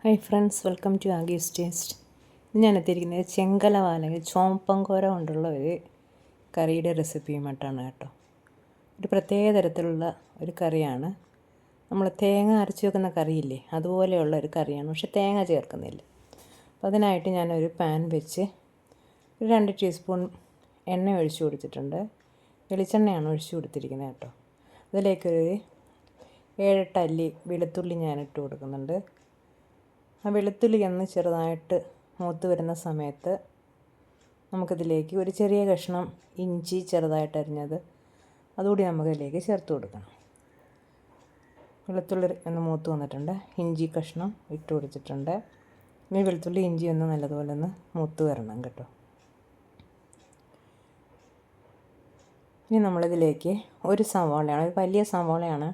Hi friends, welcome to Aagees taste. ഞാൻ എത്തിയിരിക്കുന്നത് ചെങ്കലവ അല്ലെങ്കിൽ ചോപ്പങ്കോര കൊണ്ടുള്ള ഒരു കറിയുടെ റെസിപ്പിയുമായിട്ടാണ് കേട്ടോ. ഒരു പ്രത്യേക തരത്തിലുള്ള ഒരു കറിയാണ്. നമ്മൾ തേങ്ങ അരച്ച് വെക്കുന്ന കറിയില്ലേ, അതുപോലെയുള്ള ഒരു കറിയാണ്, പക്ഷെ തേങ്ങ ചേർക്കുന്നില്ല. അപ്പോൾ അതിനായിട്ട് ഞാനൊരു പാൻ വെച്ച് ഒരു 2 ടീസ്പൂൺ എണ്ണ ഒഴിച്ചു കൊടുത്തിട്ടുണ്ട്. വെളിച്ചെണ്ണയാണ് ഒഴിച്ചു കൊടുത്തിരിക്കുന്നത് കേട്ടോ. അതിലേക്കൊരു 7-8 അല്ലി വെളുത്തുള്ളി ഞാനിട്ട് കൊടുക്കുന്നുണ്ട്. ആ വെളുത്തുള്ളി ഒന്ന് ചെറുതായിട്ട് മൂത്ത് വരുന്ന സമയത്ത് നമുക്കിതിലേക്ക് ഒരു ചെറിയ കഷ്ണം ഇഞ്ചി ചെറുതായിട്ട് അരിഞ്ഞത് അതുകൂടി നമുക്കിതിലേക്ക് ചേർത്ത് കൊടുക്കണം. വെളുത്തുള്ളി ഒന്ന് മൂത്ത് വന്നിട്ടുണ്ട്. ഇഞ്ചി കഷ്ണം ഇട്ട് കൊടുത്തിട്ടുണ്ട്. ഇനി വെളുത്തുള്ളി ഇഞ്ചി ഒന്ന് നല്ലതുപോലെ ഒന്ന് മൂത്ത് വരണം കേട്ടോ. ഇനി നമ്മളിതിലേക്ക് ഒരു സവാളയാണ്, ഒരു വലിയ സവാളയാണ്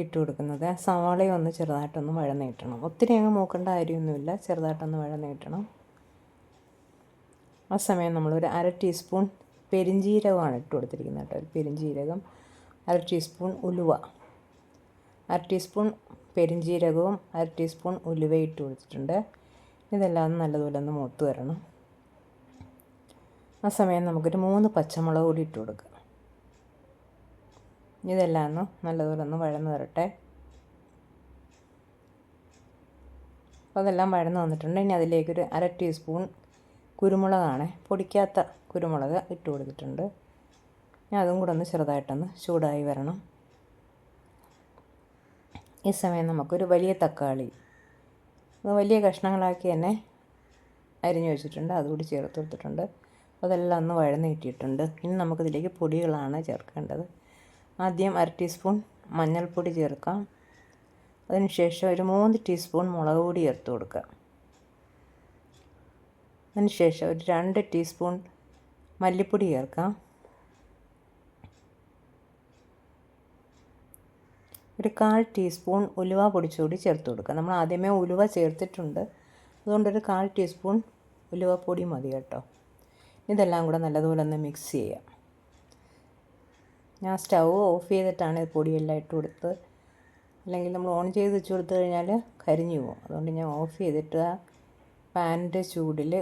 ഇട്ട് കൊടുക്കുന്നത്. സവാളയും ഒന്ന് ചെറുതായിട്ടൊന്ന് വഴന്നിട്ടണം. ഒത്തിരി അങ്ങ് മൂക്കേണ്ട കാര്യമൊന്നുമില്ല, ചെറുതായിട്ടൊന്ന് വഴന്നിട്ടണം. ആ സമയം നമ്മളൊരു 1/2 ടീസ്പൂൺ പെരിഞ്ജീരകമാണ് ഇട്ട് കൊടുത്തിരിക്കുന്നത് കേട്ടോ. ഒരു പെരിഞ്ജീരകം, 1/2 ടീസ്പൂൺ ഉലുവ, 1/2 ടീസ്പൂൺ പെരിഞ്ജീരകവും 1/2 ടീസ്പൂൺ ഉലുവ ഇട്ട് കൊടുത്തിട്ടുണ്ട്. ഇതെല്ലാം നല്ലതുപോലെ ഒന്ന് മൂത്ത് വരണം. ആ സമയം നമുക്കൊരു 3 പച്ചമുളക് കൂടി ഇട്ട് കൊടുക്കാം. ഇതെല്ലാം ഒന്ന് നല്ലതുപോലെ ഒന്ന് വഴന്ന് വരട്ടെ. അപ്പോൾ അതെല്ലാം വഴന്ന് വന്നിട്ടുണ്ട്. ഇനി അതിലേക്കൊരു 1/2 ടീസ്പൂൺ കുരുമുളകാണ്, പൊടിക്കാത്ത കുരുമുളക് ഇട്ട് കൊടുത്തിട്ടുണ്ട്. ഇനി അതും കൂടെ ഒന്ന് ചെറുതായിട്ടൊന്ന് ചൂടായി വരണം. ഈ സമയം നമുക്കൊരു വലിയ തക്കാളി വലിയ കഷ്ണങ്ങളാക്കി തന്നെ അരിഞ്ഞു വെച്ചിട്ടുണ്ട്, അതുകൂടി ചേർത്ത് കൊടുത്തിട്ടുണ്ട്. അതെല്ലാം ഒന്ന് വഴന്ന് കിട്ടിയിട്ടുണ്ട്. ഇനി നമുക്കിതിലേക്ക് പൊടികളാണ് ചേർക്കേണ്ടത്. ആദ്യം 1/2 ടീസ്പൂൺ മഞ്ഞൾപ്പൊടി ചേർക്കാം. അതിനുശേഷം ഒരു 3 ടീസ്പൂൺ മുളക് പൊടി ചേർത്ത് കൊടുക്കാം. അതിനുശേഷം ഒരു 2 ടീസ്പൂൺ മല്ലിപ്പൊടി ചേർക്കാം. ഒരു 1/4 ടീസ്പൂൺ ഉലുവ പൊടിച്ചുകൂടി ചേർത്ത് കൊടുക്കാം. നമ്മൾ ആദ്യമേ ഉലുവ ചേർത്തിട്ടുണ്ട്, അതുകൊണ്ടൊരു 1/4 ടീസ്പൂൺ ഉലുവ പൊടി മതി കേട്ടോ. ഇതെല്ലാം കൂടെ നല്ലതുപോലെ ഒന്ന് മിക്സ് ചെയ്യാം. ഞാൻ സ്റ്റൗ ഓഫ് ചെയ്തിട്ടാണ് പൊടിയെല്ലാം ഇട്ട് കൊടുത്ത്, അല്ലെങ്കിൽ നമ്മൾ ഓൺ ചെയ്ത് വെച്ച് കൊടുത്തു കഴിഞ്ഞാൽ കരിഞ്ഞു പോകും. അതുകൊണ്ട് ഞാൻ ഓഫ് ചെയ്തിട്ട് ആ പാനിൻ്റെ ചൂടിൽ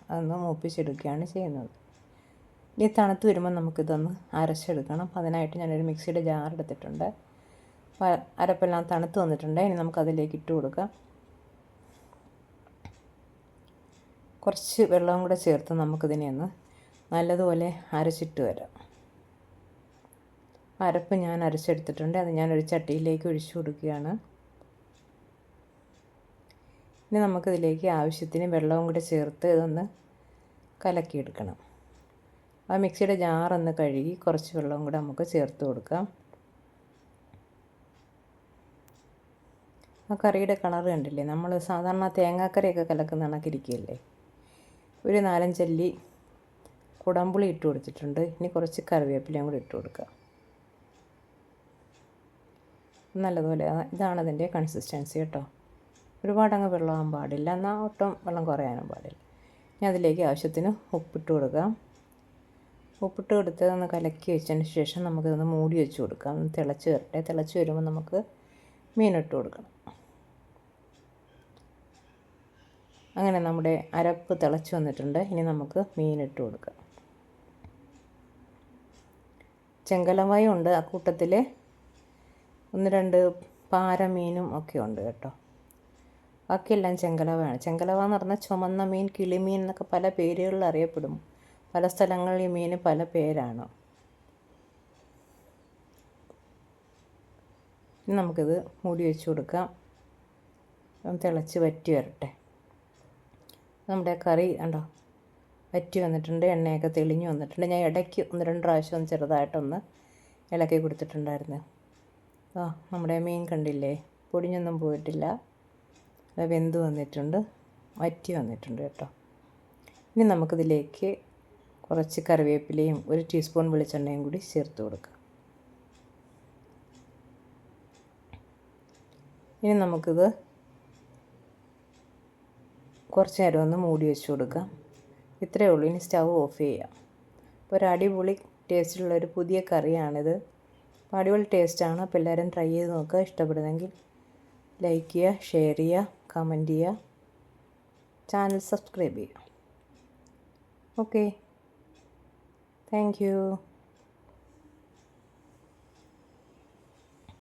അതൊന്ന് മൂപ്പിച്ചെടുക്കുകയാണ് ചെയ്യുന്നത്. ഇനി തണുത്ത് വരുമ്പോൾ നമുക്കിതൊന്ന് അരച്ചെടുക്കണം. അതിനായിട്ട് ഞാനൊരു മിക്സിയുടെ ജാർ എടുത്തിട്ടുണ്ട്. അരപ്പെല്ലാം തണുത്ത് വന്നിട്ടുണ്ട്. ഇനി നമുക്കതിലേക്ക് ഇട്ട് കൊടുക്കാം. കുറച്ച് വെള്ളവും കൂടെ ചേർത്ത് നമുക്കിതിനെ ഒന്ന് നല്ലതുപോലെ അരച്ചിട്ട് വരാം. അരപ്പ് ഞാൻ അരച്ചെടുത്തിട്ടുണ്ട്. അത് ഞാനൊരു ചട്ടിയിലേക്ക് ഒഴിച്ചു കൊടുക്കുകയാണ്. ഇനി നമുക്കിതിലേക്ക് ആവശ്യത്തിന് വെള്ളവും കൂടെ ചേർത്ത് ഇതൊന്ന് കലക്കിയെടുക്കണം. ആ മിക്സിയുടെ ജാറൊന്ന് കഴുകി കുറച്ച് വെള്ളവും കൂടെ നമുക്ക് ചേർത്ത് കൊടുക്കാം. ആ കറിയുടെ കളർ കണ്ടില്ലേ, നമ്മൾ സാധാരണ തേങ്ങാക്കറിയൊക്കെ കലക്കുന്ന കണക്കിരിക്കുകയല്ലേ. ഒരു 4-5 അല്ലി കുടംപുളി ഇട്ട് കൊടുത്തിട്ടുണ്ട്. ഇനി കുറച്ച് കറിവേപ്പിലയും കൂടി ഇട്ട് കൊടുക്കാം. നല്ലതുപോലെ ഇതാണ് അതിൻ്റെ കൺസിസ്റ്റൻസി കേട്ടോ. ഒരുപാടങ്ങ് വെള്ളമാകാൻ പാടില്ല, എന്നാൽ ഒട്ടും വെള്ളം കുറയാനും പാടില്ല. ഇനി അതിലേക്ക് ആവശ്യത്തിന് ഉപ്പിട്ട് കൊടുക്കാം. ഉപ്പിട്ട് കൊടുത്ത് ഒന്ന് കലക്കി വെച്ചതിന് ശേഷം നമുക്കിതൊന്ന് മൂടി വെച്ച് കൊടുക്കാം. ഒന്ന് തിളച്ച് വരട്ടെ. തിളച്ച് വരുമ്പോൾ നമുക്ക് മീനിട്ട് കൊടുക്കണം. അങ്ങനെ നമ്മുടെ അരപ്പ് തിളച്ച് വന്നിട്ടുണ്ട്. ഇനി നമുക്ക് മീനിട്ട് കൊടുക്കാം. ചെങ്കലവയും ഉണ്ട് ആ കൂട്ടത്തിൽ, 1-2 പാര മീനും ഒക്കെ ഉണ്ട് കേട്ടോ. ബാക്കിയെല്ലാം ചെങ്കലവയാണ്. ചെങ്കലവ എന്ന് പറഞ്ഞാൽ ചുമന്ന മീൻ, കിളിമീൻ എന്നൊക്കെ പല പേരുകളിൽ അറിയപ്പെടും. പല സ്ഥലങ്ങളിൽ ഈ മീൻ പല പേരാണ്. ഇനി നമുക്കിത് മൂടി വെച്ച് കൊടുക്കാം. തിളച്ച് വറ്റി വരട്ടെ. നമ്മുടെ കറി കണ്ടോ വറ്റി വന്നിട്ടുണ്ട്. എണ്ണയൊക്കെ തെളിഞ്ഞ് വന്നിട്ടുണ്ട്. ഞാൻ ഇടയ്ക്ക് 1-2 പ്രാവശ്യം ചെറുതായിട്ടൊന്ന് ഇളക്കി കൊടുത്തിട്ടുണ്ടായിരുന്നു. നമ്മുടെ മീൻ കണ്ടില്ലേ, പൊടിഞ്ഞൊന്നും പോയിട്ടില്ല, വെന്ത് വന്നിട്ടുണ്ട്, വറ്റി വന്നിട്ടുണ്ട് കേട്ടോ. ഇനി നമുക്കിതിലേക്ക് കുറച്ച് കറിവേപ്പിലയും 1 ടീസ്പൂൺ വെളിച്ചെണ്ണയും കൂടി ചേർത്ത് കൊടുക്കാം. ഇനി നമുക്കിത് കുറച്ച് നേരം ഒന്ന് മൂടി വെച്ച് കൊടുക്കാം. ഇത്രയേ ഉള്ളൂ. ഇനി സ്റ്റൗ ഓഫ് ചെയ്യാം. അപ്പോൾ ഒരു അടിപൊളി ടേസ്റ്റിലുള്ളൊരു പുതിയ കറിയാണിത്. അടിപൊളി ടേസ്റ്റാണ്. അപ്പോൾ എല്ലാവരും ട്രൈ ചെയ്ത് നോക്കുക. ഇഷ്ടപ്പെടുന്നെങ്കിൽ ലൈക്ക് ചെയ്യുക, ഷെയർ ചെയ്യുക, കമൻറ്റ് ചെയ്യുക, ചാനൽ സബ്സ്ക്രൈബ് ചെയ്യുക. Okay, thank you.